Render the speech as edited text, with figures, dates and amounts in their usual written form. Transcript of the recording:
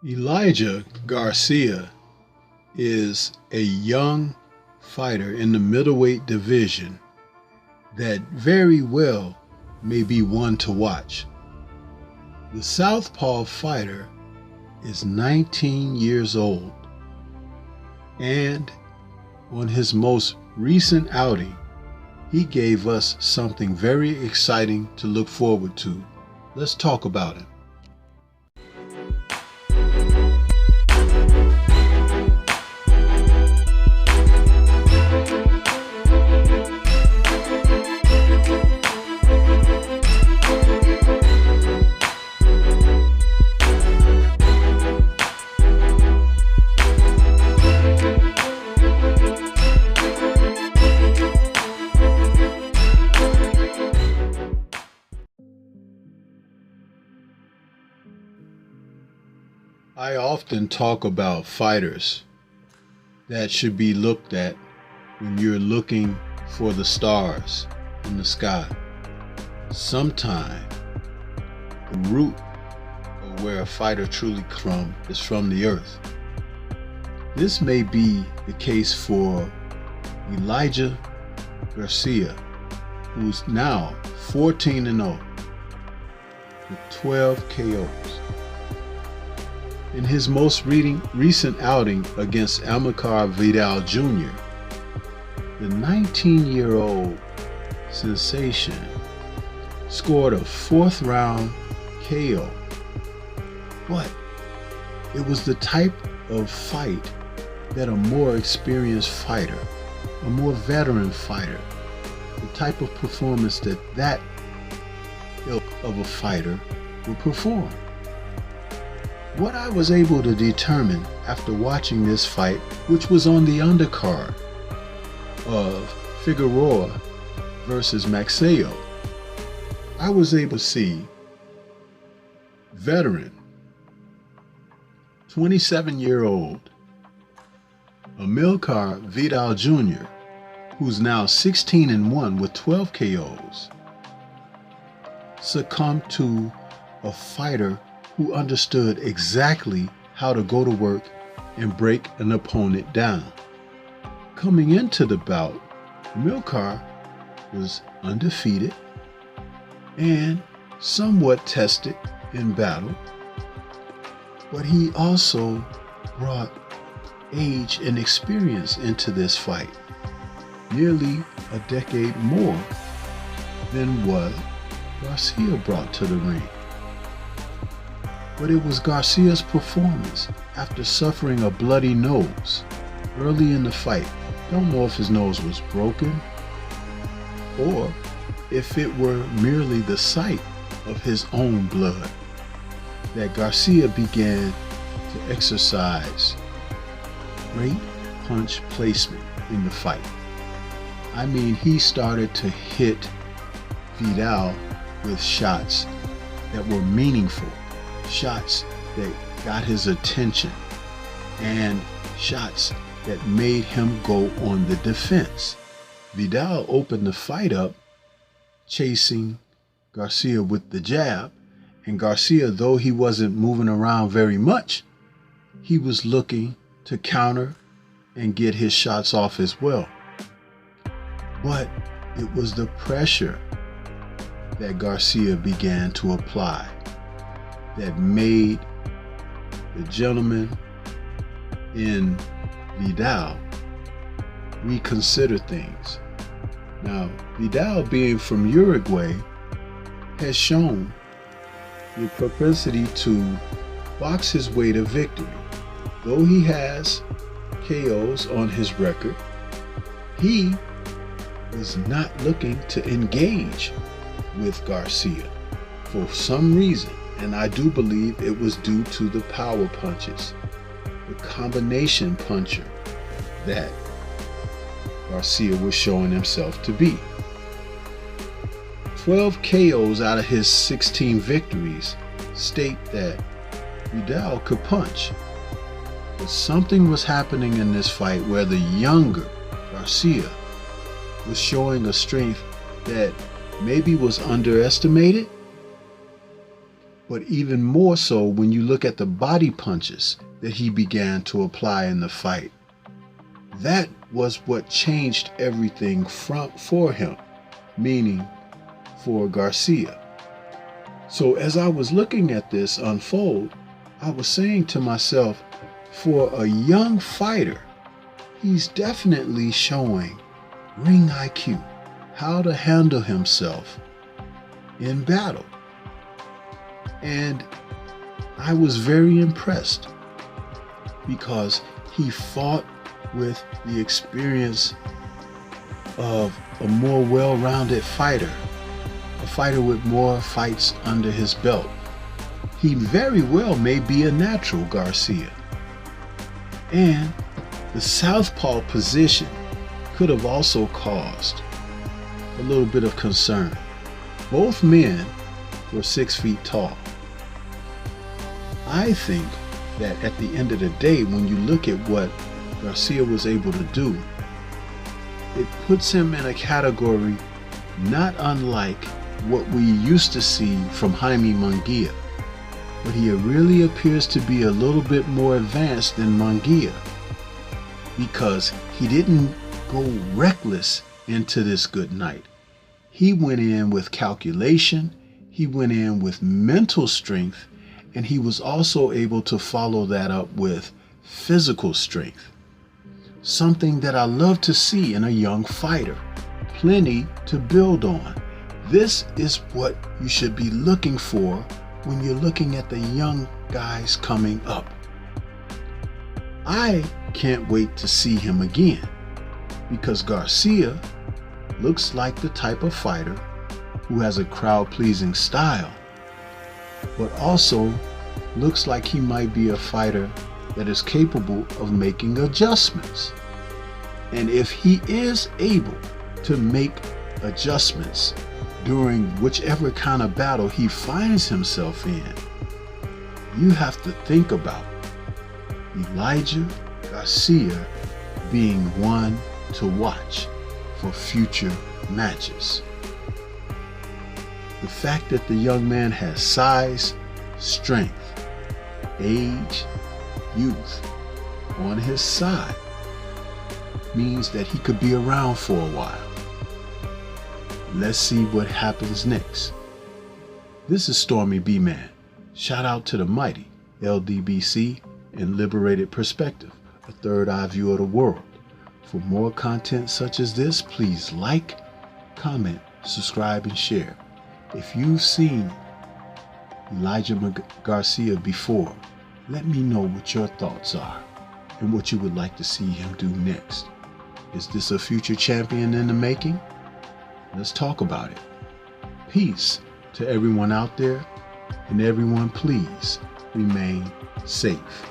Elijah Garcia is a young fighter in the middleweight division that very well may be one to watch. The Southpaw fighter is 19 years old, and on his most recent outing, he gave us something very exciting to look forward to. Let's talk about it. I often talk about fighters that should be looked at when you're looking for the stars in the sky. Sometime the root of where a fighter truly comes is from the earth. This may be the case for Elijah Garcia, who's now 14-0 with 12 KOs. In his most recent outing against Amilcar Vidal Jr., the 19-year-old sensation scored a fourth-round KO. But it was the type of fight that a more experienced fighter, a more veteran fighter, the type of performance that ilk of a fighter would perform. What I was able to determine after watching this fight, which was on the undercard of Figueroa versus Maxeo, I was able to see veteran, 27-year-old Amilcar Vidal Jr., who's now 16-1 with 12 KOs, succumb to a fighter who understood exactly how to go to work and break an opponent down. Coming into the bout, Amilcar was undefeated and somewhat tested in battle, but he also brought age and experience into this fight, nearly a decade more than what Garcia brought to the ring. But it was Garcia's performance after suffering a bloody nose early in the fight. Don't know if his nose was broken or if it were merely the sight of his own blood, that Garcia began to exercise great punch placement in the fight. I mean, he started to hit Vidal with shots that were meaningful, shots that got his attention, and shots that made him go on the defense. Vidal opened the fight up chasing Garcia with the jab, and Garcia, though he wasn't moving around very much, he was looking to counter and get his shots off as well. But it was the pressure that Garcia began to apply that made the gentleman in Vidal reconsider things. Now, Vidal, being from Uruguay, has shown the propensity to box his way to victory. Though he has KOs on his record, he was not looking to engage with Garcia for some reason. And I do believe it was due to the power punches, the combination puncher that Garcia was showing himself to be. 12 KOs out of his 16 victories state that Vidal could punch. But something was happening in this fight where the younger Garcia was showing a strength that maybe was underestimated, but even more so when you look at the body punches that he began to apply in the fight. That was what changed everything for him, meaning for Garcia. So as I was looking at this unfold, I was saying to myself, for a young fighter, he's definitely showing ring IQ, how to handle himself in battle. And I was very impressed because he fought with the experience of a more well-rounded fighter, a fighter with more fights under his belt. He very well may be a natural, Garcia. And the southpaw position could have also caused a little bit of concern. Both men were 6 feet tall. I think that at the end of the day, when you look at what Garcia was able to do, it puts him in a category not unlike what we used to see from Jaime Munguia, but he really appears to be a little bit more advanced than Munguia because he didn't go reckless into this good night. He went in with calculation, he went in with mental strength, and he was also able to follow that up with physical strength. Something that I love to see in a young fighter. Plenty to build on. This is what you should be looking for when you're looking at the young guys coming up. I can't wait to see him again because Garcia looks like the type of fighter who has a crowd-pleasing style, but also looks like he might be a fighter that is capable of making adjustments. And if he is able to make adjustments during whichever kind of battle he finds himself in, you have to think about Elijah Garcia being one to watch for future matches. The fact that the young man has size, strength, age, youth on his side means that he could be around for a while. Let's see what happens next. This is Stormy B-Man. Shout out to the mighty LDBC and Liberated Perspective, a third eye view of the world. For more content such as this, please like, comment, subscribe, and share. If you've seen Elijah Garcia before, let me know what your thoughts are and what you would like to see him do next. Is this a future champion in the making? Let's talk about it. Peace to everyone out there, and everyone please remain safe.